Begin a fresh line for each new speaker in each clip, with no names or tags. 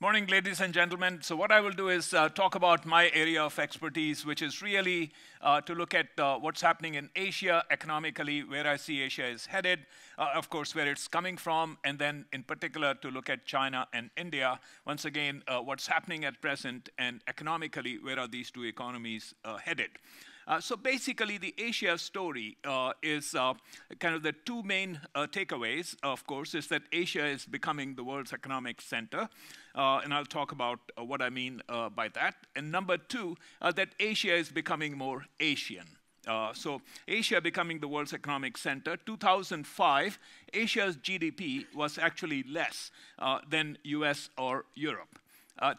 Morning, ladies and gentlemen. So what I will do is talk about my area of expertise, which is really to look at what's happening in Asia economically, where I see Asia is headed, of course, where it's coming from, and then in particular to look at China and India. Once again, what's happening at present, and economically, where are these two economies headed? So basically, the Asia story is kind of the two main takeaways, of course, is that Asia is becoming the world's economic center. And I'll talk about what I mean by that. And number two, that Asia is becoming more Asian. So Asia becoming the world's economic center. 2005, Asia's GDP was actually less than US or Europe.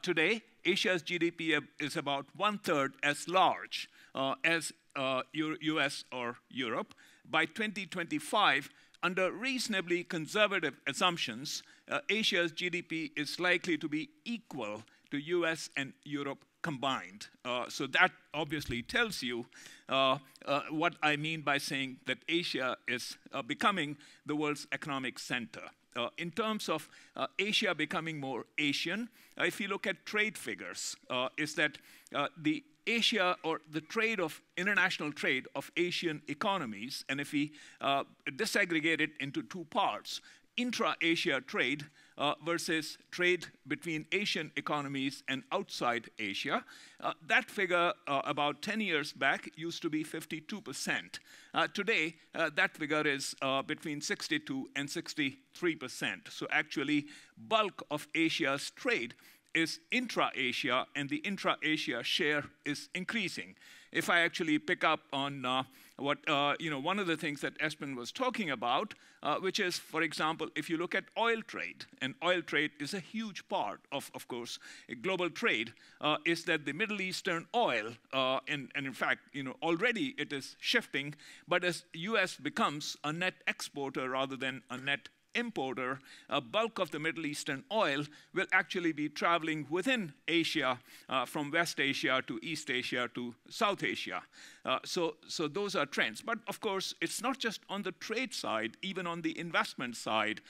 Today, Asia's GDP is about 1/3 as large as US or Europe. By 2025, under reasonably conservative assumptions, Asia's GDP is likely to be equal to US and Europe combined. So that obviously tells you what I mean by saying that Asia is becoming the world's economic center. In terms of Asia becoming more Asian, if you look at trade figures, is that the Asia, or the trade of international trade of Asian economies, and if we disaggregate it into two parts, intra-Asia trade versus trade between Asian economies and outside Asia, that figure about 10 years back used to be 52%. Today, that figure is between 62 and 63%. So actually, bulk of Asia's trade is intra-Asia, and the intra-Asia share is increasing. If I actually pick up on one of the things that Espen was talking about, which is, for example, if you look at oil trade, and oil trade is a huge part of course, global trade, is that the Middle Eastern oil, and in fact, already it is shifting, but as US becomes a net exporter rather than a net importer, a bulk of the Middle Eastern oil will actually be traveling within Asia, from West Asia to East Asia to South Asia. So those are trends. But of course, it's not just on the trade side, even on the investment side.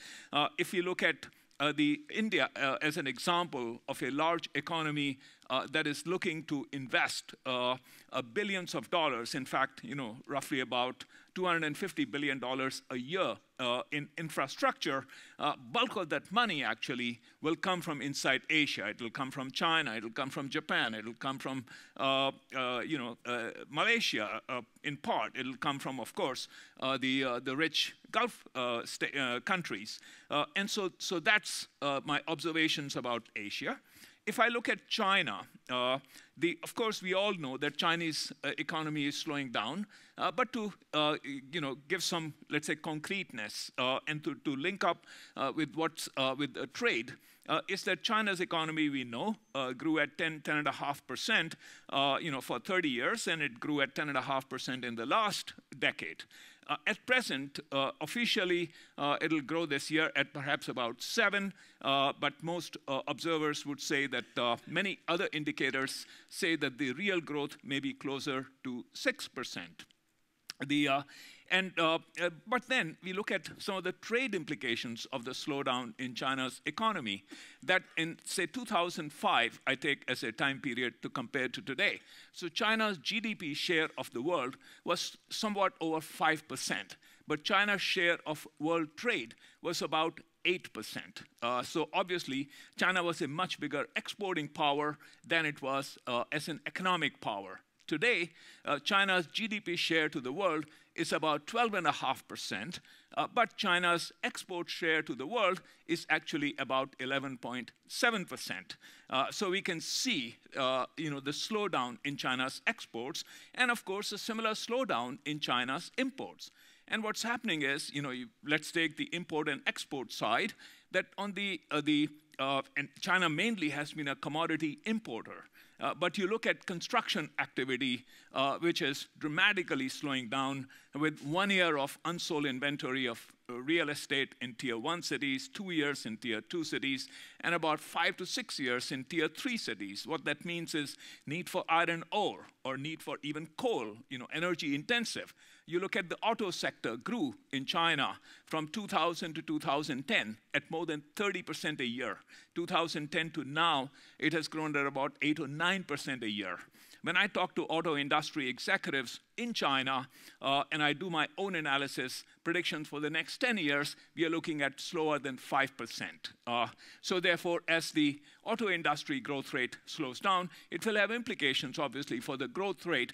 If you look at India as an example of a large economy that is looking to invest billions of dollars, in fact, roughly about $250 billion a year in infrastructure, bulk of that money actually will come from inside Asia. It will come from China, it will come from Japan, it will come from Malaysia in part. It will come from, of course, the rich Gulf countries. And so that's my observations about Asia. If I look at China, of course, we all know that Chinese economy is slowing down. But to give some, let's say, concreteness and to link up with what's with trade, is that China's economy, we know, grew at 10.5%, for 30 years, and it grew at 10.5% in the last decade. At present, officially, it'll grow this year at perhaps about 7, but most observers would say that many other indicators say that the real growth may be closer to 6%. But then we look at some of the trade implications of the slowdown in China's economy that in, say, 2005, I take as a time period to compare to today. So China's GDP share of the world was somewhat over 5%, but China's share of world trade was about 8%. So obviously, China was a much bigger exporting power than it was as an economic power. Today, China's GDP share to the world is about 12.5%, but China's export share to the world is actually about 11.7%. So we can see, the slowdown in China's exports, and of course, a similar slowdown in China's imports. And what's happening is, let's take the import and export side, that on and China mainly has been a commodity importer. But you look at construction activity, which is dramatically slowing down with 1 year of unsold inventory of real estate in tier 1 cities, 2 years in tier 2 cities, and about 5 to 6 years in tier 3 cities. What that means is need for iron ore or need for even coal, energy intensive. You look at the auto sector grew in China from 2000 to 2010 at more than 30% a year. 2010 to now, it has grown at about 8 or 9% a year. When I talk to auto industry executives in China, and I do my own analysis, predictions for the next 10 years, we are looking at slower than 5%. So therefore, as the auto industry growth rate slows down, it will have implications, obviously, for the growth rate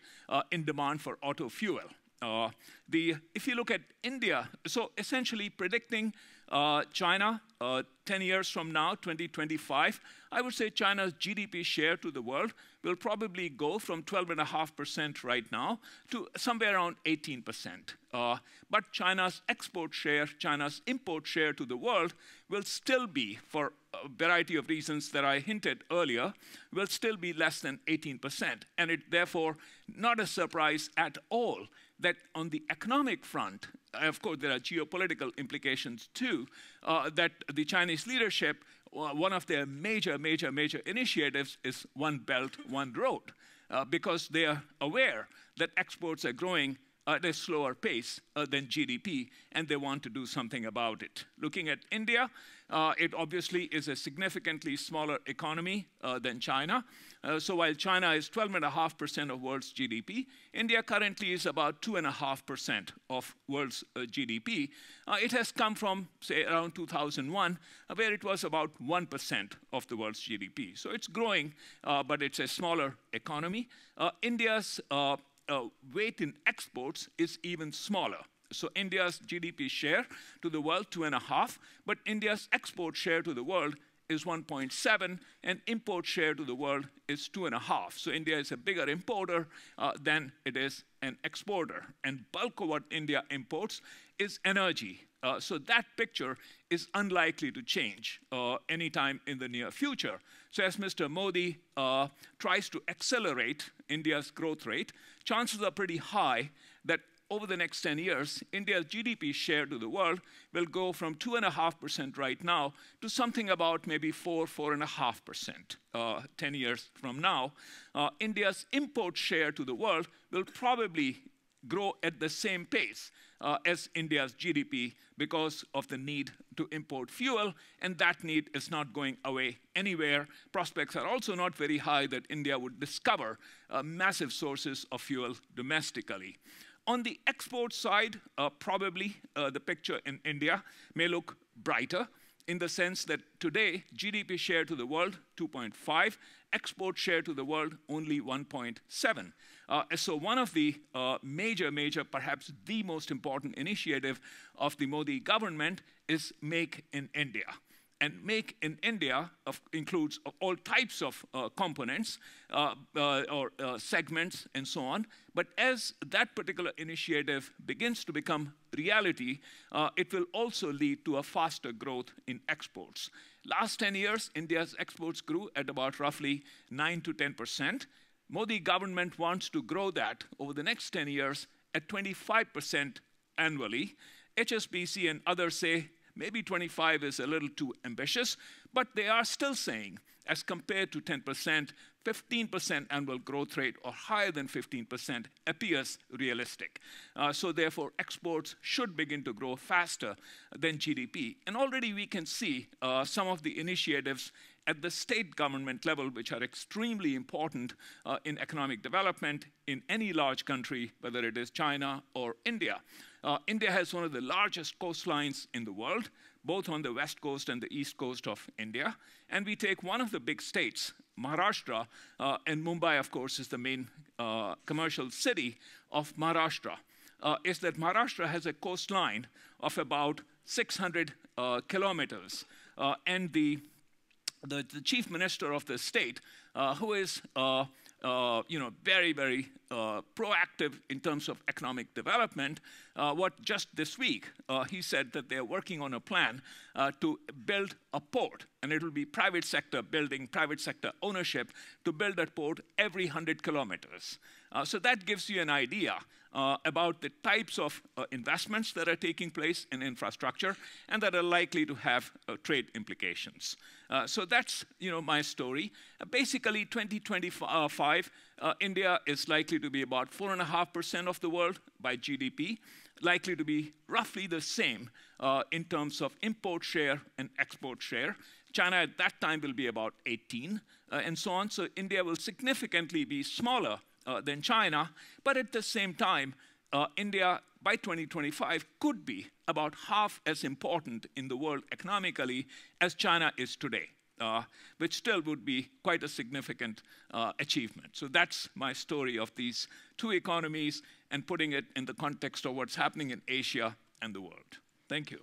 in demand for auto fuel. If you look at India, so essentially predicting China 10 years from now, 2025, I would say China's GDP share to the world will probably go from 12.5% right now to somewhere around 18%. But China's export share, China's import share to the world will still be, for a variety of reasons that I hinted earlier, will still be less than 18%. And it therefore not a surprise at all that on the economic front, of course, there are geopolitical implications too, that the Chinese leadership, one of their major initiatives is One Belt, One Road, because they are aware that exports are growing at a slower pace than GDP, and they want to do something about it. Looking at India, it obviously is a significantly smaller economy than China. So while China is 12.5% of world's GDP, India currently is about 2.5% of world's GDP. It has come from, say, around 2001, where it was about 1% of the world's GDP. So it's growing, but it's a smaller economy. India's weight in exports is even smaller. So India's GDP share to the world, 2.5, but India's export share to the world is 1.7, and import share to the world is 2.5. So India is a bigger importer than it is an exporter. And bulk of what India imports is energy. So that picture is unlikely to change anytime in the near future. So as Mr. Modi tries to accelerate India's growth rate, chances are pretty high that over the next 10 years, India's GDP share to the world will go from 2.5% right now to something about maybe 4.5% 10 years from now. India's import share to the world will probably grow at the same pace as India's GDP because of the need to import fuel, and that need is not going away anywhere. Prospects are also not very high that India would discover massive sources of fuel domestically. On the export side, probably the picture in India may look brighter in the sense that today, GDP share to the world, 2.5, export share to the world, only 1.7. So one of the major, perhaps the most important initiative of the Modi government is Make in India. And Make in India includes all types of components or segments and so on. But as that particular initiative begins to become reality, it will also lead to a faster growth in exports. Last 10 years, India's exports grew at about roughly 9 to 10%. Modi government wants to grow that over the next 10 years at 25% annually. HSBC and others say maybe 25 is a little too ambitious, but they are still saying, as compared to 10%, 15% annual growth rate or higher than 15% appears realistic. So therefore, exports should begin to grow faster than GDP. And already we can see some of the initiatives at the state government level, which are extremely important in economic development in any large country, whether it is China or India. India has one of the largest coastlines in the world, both on the west coast and the east coast of India. And we take one of the big states, Maharashtra, and Mumbai, of course, is the main commercial city of Maharashtra, is that Maharashtra has a coastline of about 600 kilometers. And the chief minister of the state, who is very, very proactive in terms of economic development. What just this week, he said that they're working on a plan to build a port, and it will be private sector building, private sector ownership, to build that port every 100 kilometers. So that gives you an idea about the types of investments that are taking place in infrastructure and that are likely to have trade implications. So that's my story. Basically, 2025, India is likely to be about 4.5% of the world by GDP, likely to be roughly the same in terms of import share and export share. China at that time will be about 18, and so on. So India will significantly be smaller than China, but at the same time, India by 2025 could be about half as important in the world economically as China is today, which still would be quite a significant achievement. So that's my story of these two economies and putting it in the context of what's happening in Asia and the world. Thank you.